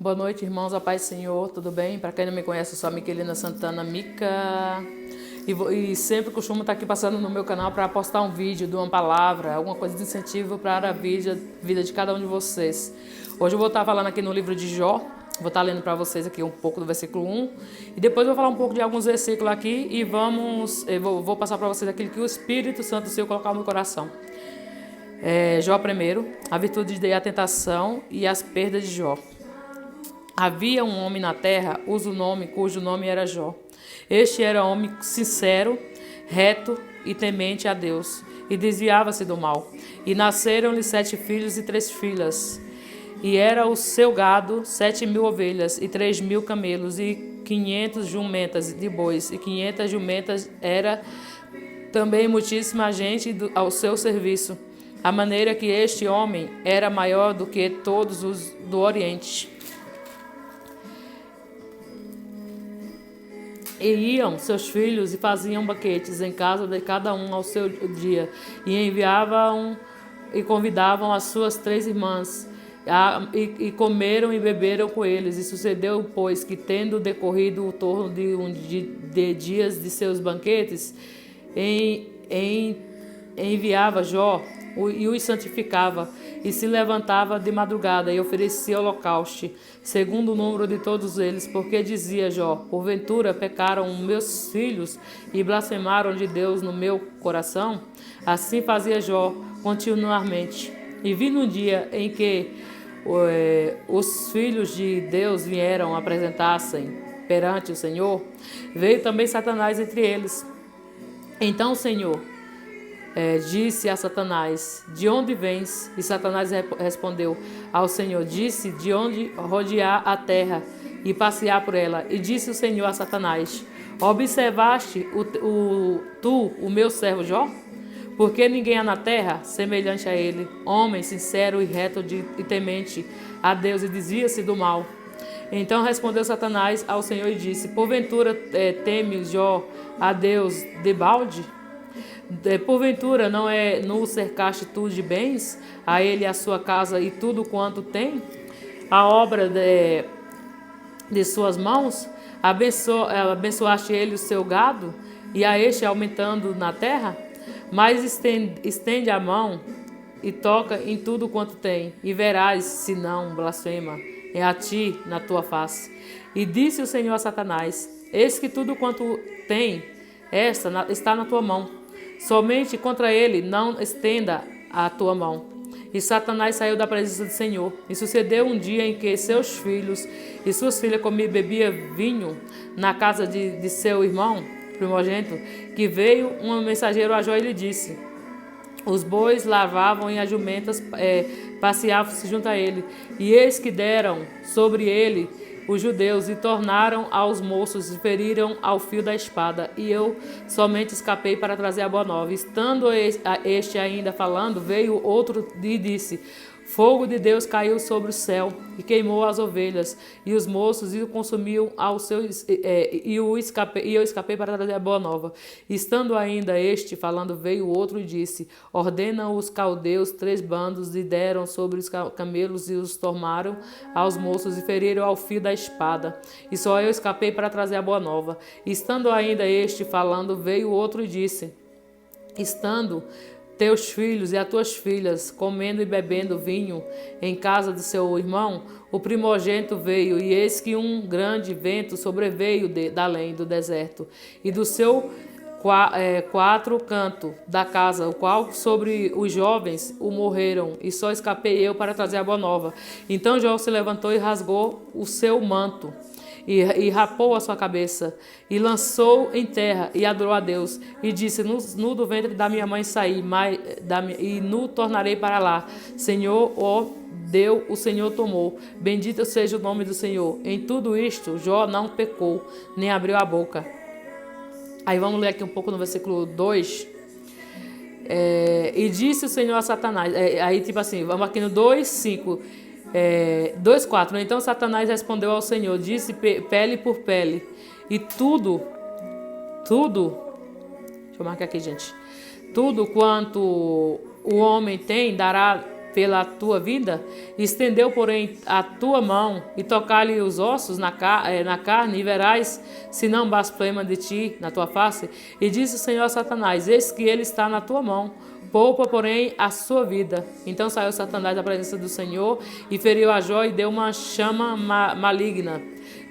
Boa noite, irmãos, a paz do Senhor, tudo bem? Para quem não me conhece, eu sou a Miquelina Santana Mica e sempre costumo estar aqui passando no meu canal para postar um vídeo de uma palavra, alguma coisa de incentivo para a vida de cada um de vocês. Hoje eu vou estar falando aqui no livro de Jó, vou estar lendo para vocês aqui um pouco do versículo 1 e depois eu vou falar um pouco de alguns versículos aqui e vou passar para vocês aquilo que o Espírito Santo Seu colocar no meu coração. Jó primeiro, a virtude da tentação e as perdas de Jó. Havia um homem na terra, cujo nome era Jó. Este era homem sincero, reto e temente a Deus, e desviava-se do mal. E nasceram-lhe 7 filhos e 3 filhas. E era o seu gado 7.000 ovelhas, e 3.000 camelos, e 500 jumentas de bois, e 500 jumentas. Era também muitíssima gente ao seu serviço, a maneira que este homem era maior do que todos os do Oriente. E iam seus filhos e faziam banquetes em casa de cada um ao seu dia, e enviavam e convidavam as suas 3 irmãs, e comeram e beberam com eles. E sucedeu, pois, que tendo decorrido o torno de dias de seus banquetes, enviava Jó e os santificava, e se levantava de madrugada e oferecia holocausto, segundo o número de todos eles, porque dizia Jó: porventura pecaram meus filhos e blasfemaram de Deus no meu coração? Assim fazia Jó continuamente. E vindo um dia em que os filhos de Deus vieram apresentar-se perante o Senhor, veio também Satanás entre eles. Então o Senhor disse a Satanás: de onde vens? E Satanás respondeu ao Senhor: disse, de onde rodear a terra e passear por ela. E disse o Senhor a Satanás: observaste o meu servo Jó? Porque ninguém há na terra semelhante a ele, homem sincero e reto e temente a Deus, e desvia-se do mal. Então respondeu Satanás ao Senhor e disse: porventura teme Jó a Deus debalde? Porventura não o cercaste tu de bens, a ele, a sua casa e tudo quanto tem, a obra de suas mãos? Abençoaste ele o seu gado, e a este aumentando na terra? Mas estende a mão e toca em tudo quanto tem, e verás se não blasfema a ti na tua face. E disse o Senhor a Satanás: eis que tudo quanto tem está na tua mão, somente contra ele não estenda a tua mão. E Satanás saiu da presença do Senhor. E sucedeu um dia em que seus filhos e suas filhas comiam e bebiam vinho na casa de seu irmão primogênito, que veio um mensageiro a Jó e lhe disse: os bois lavavam e as jumentas passeavam-se junto a ele. E eis que deram sobre ele os judeus, e tornaram aos moços, e feriram ao fio da espada. E eu somente escapei para trazer a boa nova. Estando este ainda falando, veio outro e disse: fogo de Deus caiu sobre o céu e queimou as ovelhas e os moços, e o consumiu e eu escapei para trazer a boa nova. Estando ainda este falando, veio outro e disse: ordena os caldeus 3 bandos, e deram sobre os camelos e os tomaram aos moços, e feriram ao fio da espada. E só eu escapei para trazer a boa nova. Estando ainda este falando, veio outro e disse: estando teus filhos e as tuas filhas comendo e bebendo vinho em casa de seu irmão, o primogênito veio, e eis que um grande vento sobreveio da além do deserto, e do seu 4 canto da casa, o qual sobre os jovens o morreram, e só escapei eu para trazer a boa nova. Então Jó se levantou e rasgou o seu manto, e rapou a sua cabeça, e lançou em terra, e adorou a Deus, e disse: nu do ventre da minha mãe saí, e nu tornarei para lá. Senhor, ó deu, o Senhor tomou. Bendito seja o nome do Senhor. Em tudo isto, Jó não pecou, nem abriu a boca. Aí vamos ler aqui um pouco no versículo 2. E disse o Senhor a Satanás. Aí tipo assim, vamos aqui no 2:5. 2:4. Então Satanás respondeu ao Senhor, disse: pele por pele, e tudo, deixa eu marcar aqui, gente, tudo quanto o homem tem dará pela tua vida? Estendeu, porém, a tua mão e tocar-lhe os ossos na carne, e verás, se não blasfema de ti na tua face. E disse o Senhor a Satanás: eis que ele está na tua mão, poupa, porém, a sua vida. Então saiu Satanás da presença do Senhor e feriu a Jó e deu uma chama maligna,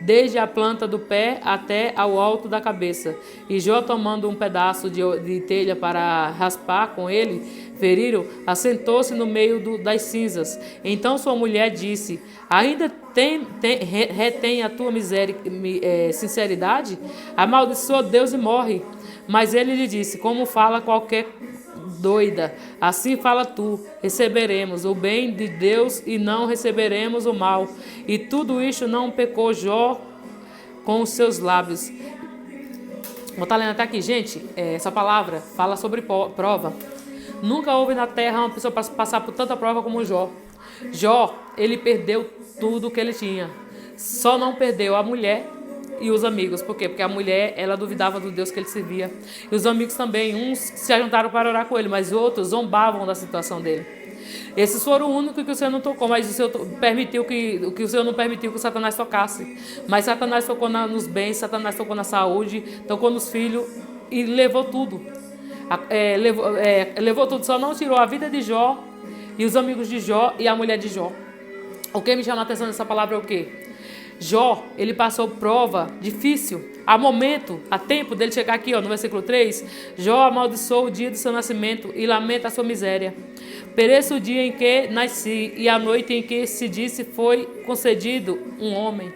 desde a planta do pé até ao alto da cabeça. E Jó, tomando um pedaço de telha para raspar com ele, feriram, assentou-se no meio das cinzas. Então sua mulher disse: ainda retém a tua sinceridade? Amaldiçoa Deus e morre. Mas ele lhe disse: como fala qualquer doida, assim fala tu: receberemos o bem de Deus e não receberemos o mal. E tudo isto não pecou Jó com os seus lábios. Vou estar lendo até aqui, gente. Essa palavra fala sobre prova. Nunca houve na terra uma pessoa passar por tanta prova como Jó. Jó, ele perdeu tudo que ele tinha. Só não perdeu a mulher e os amigos. Por quê? Porque a mulher, ela duvidava do Deus que ele servia. E os amigos também, uns se juntaram para orar com ele, mas outros zombavam da situação dele. Esses foram o único que o Senhor não tocou, mas o Senhor permitiu o Senhor não permitiu que o Satanás tocasse. Mas Satanás tocou nos bens, Satanás tocou na saúde, tocou nos filhos e levou tudo. Levou tudo, só não tirou a vida de Jó e os amigos de Jó e a mulher de Jó. O que me chama a atenção nessa palavra é o quê? Jó, ele passou prova difícil. Há tempo dele chegar aqui, no versículo 3. Jó amaldiçoou o dia do seu nascimento e lamenta a sua miséria. Pereça o dia em que nasci e a noite em que se disse foi concedido um homem.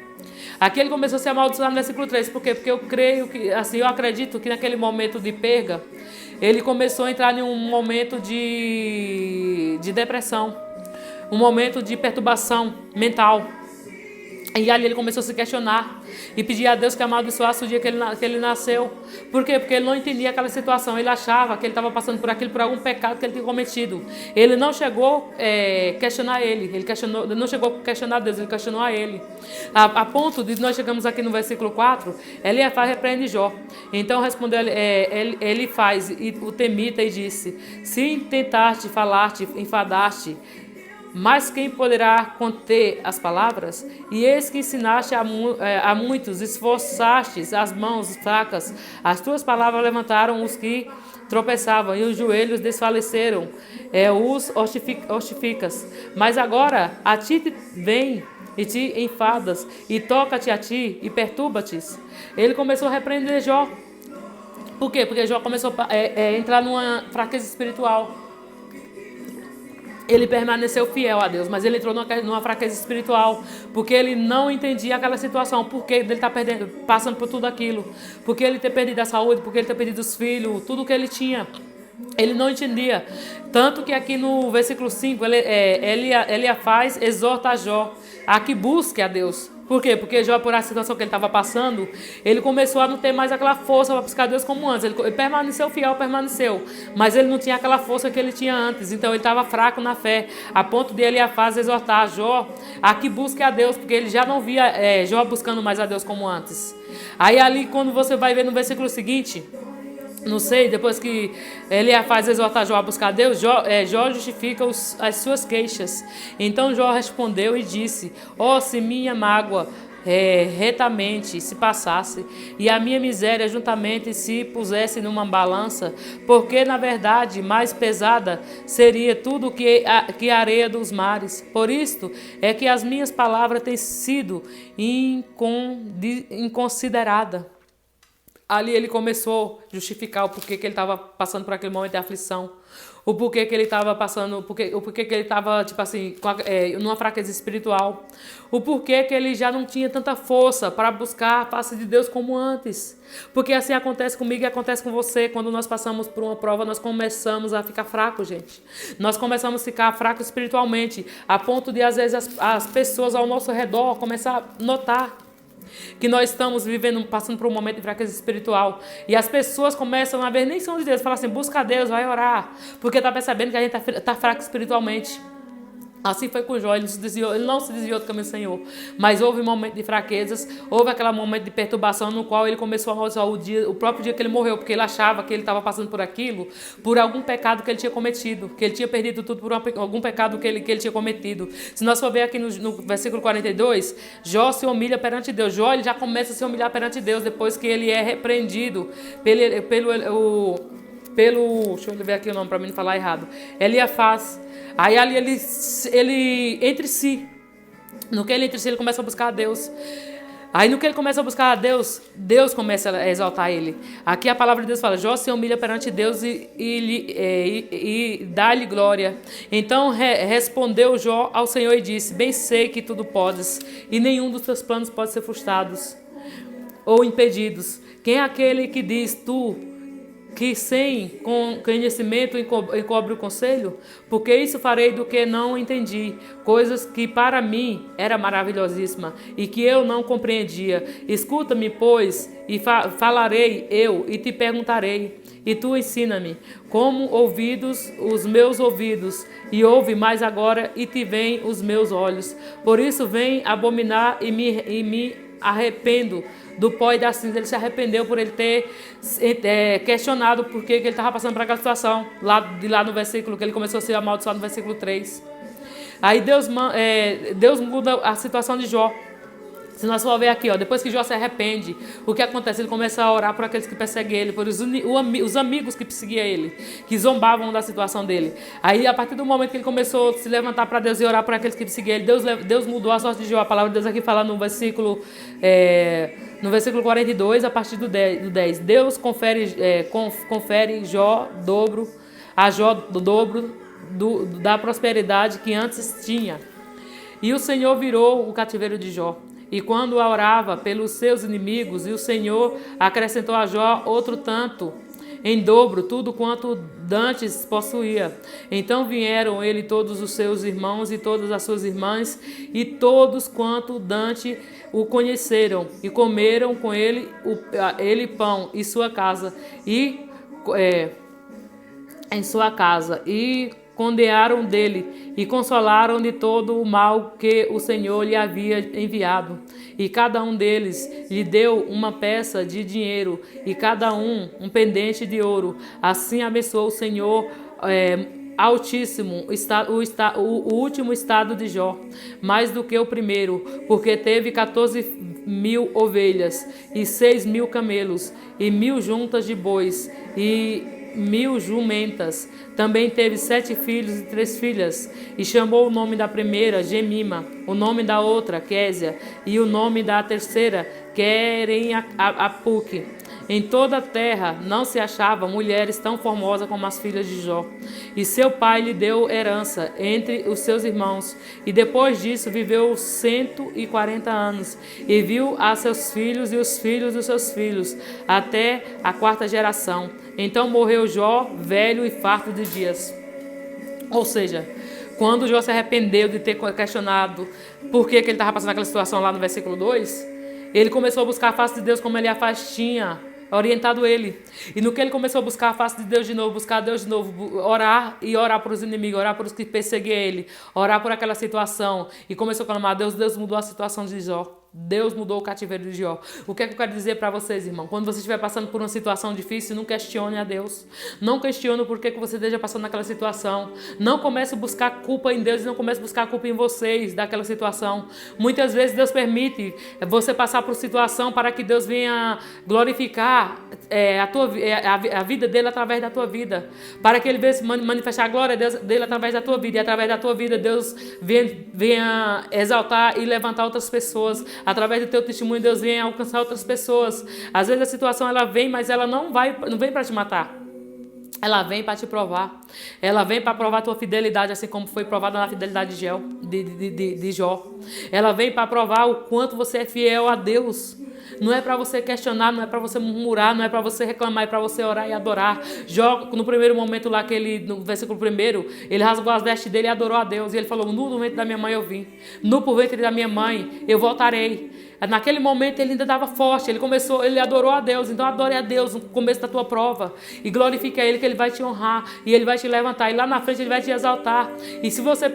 Aqui ele começou a se amaldiçoar no versículo 3. Por quê? Porque eu acredito que naquele momento de perda, ele começou a entrar em um momento de depressão, um momento de perturbação mental. E ali ele começou a se questionar e pedir a Deus que amaldiçoasse o dia que ele nasceu. Por quê? Porque ele não entendia aquela situação. Ele achava que ele estava passando por aquilo, por algum pecado que ele tinha cometido. Ele não chegou a questionar ele. Ele não chegou a questionar Deus, ele questionou a ele. A ponto de nós chegamos aqui no versículo 4, Eliafaz repreende Jó. Então respondeu Elifaz, o temita, e disse: se tentaste, falaste, enfadaste, mas quem poderá conter as palavras? E eis que ensinaste a muitos, esforçastes as mãos fracas. As tuas palavras levantaram os que tropeçavam, e os joelhos desfaleceram, os ostificas. Mas agora a ti vem e te enfadas, e toca-te a ti, e perturba-te. Ele começou a repreender Jó. Por quê? Porque Jó começou a entrar numa fraqueza espiritual. Ele permaneceu fiel a Deus, mas ele entrou numa fraqueza espiritual, porque ele não entendia aquela situação, porque ele está passando por tudo aquilo, porque ele ter perdido a saúde, porque ele ter perdido os filhos, tudo que ele tinha. Ele não entendia. Tanto que aqui no versículo 5, Eliafaz exorta a Jó a que busque a Deus. Por quê? Porque Jó, por a situação que ele estava passando, ele começou a não ter mais aquela força para buscar Deus como antes. Ele permaneceu fiel, mas ele não tinha aquela força que ele tinha antes. Então ele estava fraco na fé, a ponto de Eliafaz exortar Jó a que busque a Deus, porque ele já não via Jó buscando mais a Deus como antes. Aí ali, quando você vai ver no versículo seguinte, não sei, depois que Eliafaz exorta Jó a buscar a Deus, Jó justifica as suas queixas. Então Jó respondeu e disse: se minha mágoa retamente se passasse, e a minha miséria juntamente se pusesse numa balança, porque na verdade mais pesada seria tudo que a areia dos mares. Por isto é que as minhas palavras têm sido inconsiderada. Ali ele começou a justificar o porquê que ele estava passando por aquele momento de aflição, o porquê que ele estava passando, o porquê que ele estava, numa fraqueza espiritual, o porquê que ele já não tinha tanta força para buscar a face de Deus como antes. Porque assim acontece comigo e acontece com você. Quando nós passamos por uma prova, nós começamos a ficar fracos, gente. Nós começamos a ficar fracos espiritualmente, a ponto de, às vezes, as pessoas ao nosso redor começar a notar que nós estamos passando por um momento de fraqueza espiritual. E as pessoas começam a ver, nem são de Deus, falam assim: busca a Deus, vai orar, porque está percebendo que a gente está fraco espiritualmente. Assim foi com Jó, ele não se desviou do caminho do Senhor, mas houve um momento de fraquezas, houve aquele momento de perturbação no qual ele começou a amaldiçoar o próprio dia que ele morreu, porque ele achava que ele estava passando por aquilo, por algum pecado que ele tinha cometido, que ele tinha perdido tudo por algum pecado que ele tinha cometido. Se nós for ver aqui no versículo 42, Jó se humilha perante Deus. Jó ele já começa a se humilhar perante Deus depois que ele é repreendido deixa eu ver aqui o nome para mim não falar errado, Eliafaz. Aí ali ele entre si, no que ele entre si ele começa a buscar a Deus. Aí no que ele começa a buscar a Deus, Deus começa a exaltar ele. Aqui a palavra de Deus fala, Jó se humilha perante Deus e dá-lhe glória. Então respondeu Jó ao Senhor e disse, bem sei que tudo podes, e nenhum dos teus planos pode ser frustrados ou impedidos. Quem é aquele que diz, tu que sem conhecimento encobre o conselho? Porque isso farei do que não entendi, coisas que para mim era maravilhosíssima e que eu não compreendia. Escuta-me, pois, e falarei eu e te perguntarei, e tu ensina-me, como ouvidos os meus ouvidos, e ouve mais agora, e te veem os meus olhos. Por isso vem abominar e me arrependo do pó e da cinza. Ele se arrependeu por ele ter questionado por que ele estava passando por aquela situação, lá no versículo, que ele começou a ser amaldiçoado no versículo 3. Aí Deus muda a situação de Jó. Se nós for ver aqui, depois que Jó se arrepende, o que acontece? Ele começa a orar por aqueles que perseguem ele, por os amigos que perseguiam ele, que zombavam da situação dele. Aí, a partir do momento que ele começou a se levantar para Deus e orar por aqueles que perseguiam ele, Deus mudou a sorte de Jó. A palavra de Deus aqui fala no versículo 42, a partir do 10. Deus confere a Jó do dobro da prosperidade que antes tinha. E o Senhor virou o cativeiro de Jó. E quando orava pelos seus inimigos, e o Senhor acrescentou a Jó outro tanto, em dobro, tudo quanto dantes possuía. Então vieram ele todos os seus irmãos e todas as suas irmãs, e todos quanto Dante o conheceram, e comeram com ele pão em sua casa, e condearam dele e consolaram de todo o mal que o Senhor lhe havia enviado. E cada um deles lhe deu uma peça de dinheiro e cada um pendente de ouro. Assim abençoou o Senhor Altíssimo o último estado de Jó, mais do que o primeiro, porque teve 14.000 ovelhas e 6.000 camelos e 1.000 juntas de bois e 1.000 jumentas. Também teve 7 filhos e 3 filhas, e chamou o nome da primeira Gemima, o nome da outra Késia, e o nome da terceira Queren-Apuque. Em toda a terra não se achava mulheres tão formosas como as filhas de Jó. E seu pai lhe deu herança entre os seus irmãos. E depois disso viveu 140 anos. E viu a seus filhos e os filhos dos seus filhos, até a 4ª geração. Então morreu Jó, velho e farto de dias. Ou seja, quando Jó se arrependeu de ter questionado por que ele estava passando aquela situação lá no versículo 2, ele começou a buscar a face de Deus como Eliafaz tinha orientado ele. E no que ele começou a buscar a face de Deus de novo, buscar a Deus de novo, orar por os inimigos, orar por os que perseguiam ele, orar por aquela situação, e começou a clamar a Deus. Deus mudou a situação de Jó. Deus mudou o cativeiro de Jó. O que é que eu quero dizer para vocês, irmão? Quando você estiver passando por uma situação difícil, não questione a Deus. Não questione o porquê que você esteja passando naquela situação. Não comece a buscar culpa em Deus e não comece a buscar culpa em vocês daquela situação. Muitas vezes Deus permite você passar por situação para que Deus venha glorificar a vida dele através da tua vida. Para que ele venha manifestar a glória dele através da tua vida. E através da tua vida Deus venha exaltar e levantar outras pessoas. Através do teu testemunho, Deus vem alcançar outras pessoas. Às vezes a situação ela vem, mas ela não vem para te matar. Ela vem para te provar. Ela vem para provar a tua fidelidade, assim como foi provada na fidelidade de Jó. Ela vem para provar o quanto você é fiel a Deus. Não é para você questionar, não é para você murmurar, não é para você reclamar, é para você orar e adorar. Jó, no primeiro momento lá, no versículo 1, ele rasgou as vestes dele e adorou a Deus. E ele falou, no ventre da minha mãe eu vim, no por ventre da minha mãe eu voltarei. Naquele momento ele ainda estava forte, ele adorou a Deus. Então adore a Deus no começo da tua prova e glorifique a Ele, que Ele vai te honrar e Ele vai te levantar. E lá na frente Ele vai te exaltar. E se você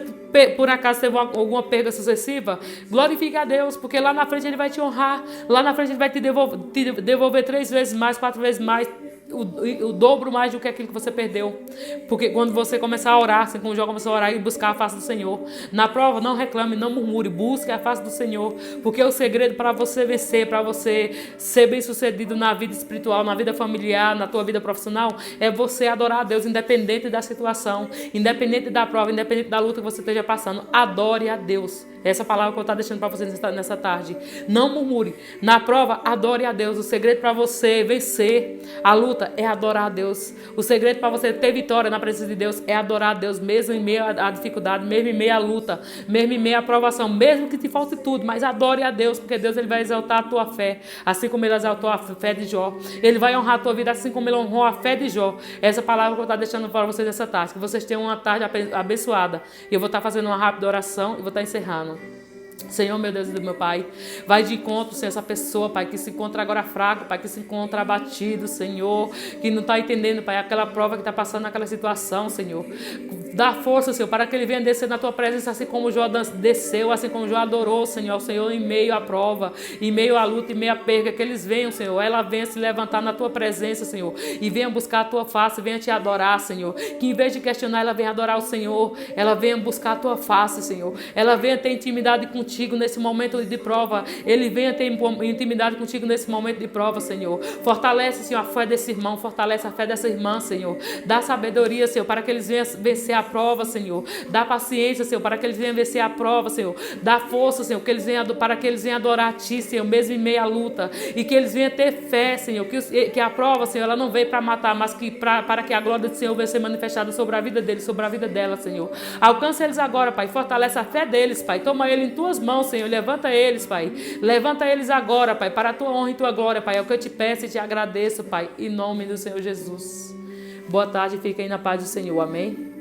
por acaso teve alguma perda sucessiva, glorifique a Deus, porque lá na frente Ele vai te honrar, lá na frente Ele vai te devolver 3 vezes mais, 4 vezes mais, o dobro mais do que aquilo que você perdeu. Porque quando você começar a orar, assim como Jó começou a orar e buscar a face do Senhor, na prova não reclame, não murmure, busque a face do Senhor, porque o segredo para você vencer, para você ser bem sucedido na vida espiritual, na vida familiar, na tua vida profissional, é você adorar a Deus, independente da situação, independente da prova, independente da luta que você esteja passando. Adore a Deus. Essa palavra que eu estou deixando para vocês nessa tarde. Não murmure. Na prova, adore a Deus. O segredo para você vencer a luta é adorar a Deus. O segredo para você ter vitória na presença de Deus é adorar a Deus, mesmo em meio à dificuldade, mesmo em meio à luta, mesmo em meio à provação, mesmo que te falte tudo, mas adore a Deus, porque Deus Ele vai exaltar a tua fé, assim como Ele exaltou a fé de Jó. Ele vai honrar a tua vida, assim como Ele honrou a fé de Jó. Essa palavra que eu estou deixando para vocês nessa tarde. Que vocês tenham uma tarde abençoada. E eu vou estar fazendo uma rápida oração e vou estar encerrando. Senhor, meu Deus e meu Pai, vai de encontro, Senhor, essa pessoa, Pai, que se encontra agora fraco, Pai, que se encontra abatido, Senhor, que não está entendendo, Pai, aquela prova que está passando naquela situação, Senhor. Dá força, Senhor, para que ele venha descer na Tua presença, assim como Jó desceu, assim como Jó adorou, Senhor, Senhor, em meio à prova, em meio à luta, em meio à perda, que eles venham, Senhor, ela venha se levantar na Tua presença, Senhor, e venha buscar a Tua face, venha Te adorar, Senhor, que em vez de questionar, ela venha adorar o Senhor, ela venha buscar a Tua face, Senhor, ela venha ter intimidade contigo nesse momento de prova, ele venha ter intimidade contigo nesse momento de prova, Senhor. Fortalece, Senhor, a fé desse irmão, fortalece a fé dessa irmã, Senhor. Dá sabedoria, Senhor, para que eles venham vencer a prova, Senhor. Dá paciência, Senhor, para que eles venham vencer a prova, Senhor. Dá força, Senhor, para que eles venham adorar a Ti, Senhor, mesmo em meio à luta. E que eles venham ter fé, Senhor, que a prova, Senhor, ela não veio para matar, mas que para que a glória do Senhor venha ser manifestada sobre a vida deles, sobre a vida dela, Senhor. Alcança eles agora, Pai. Fortalece a fé deles, Pai. Toma ele em Tuas mãos, Senhor. Levanta eles, Pai. Levanta eles agora, Pai, para a Tua honra e Tua glória, Pai. É o que eu te peço e te agradeço, Pai, em nome do Senhor Jesus. Boa tarde, fiquem na paz do Senhor. Amém.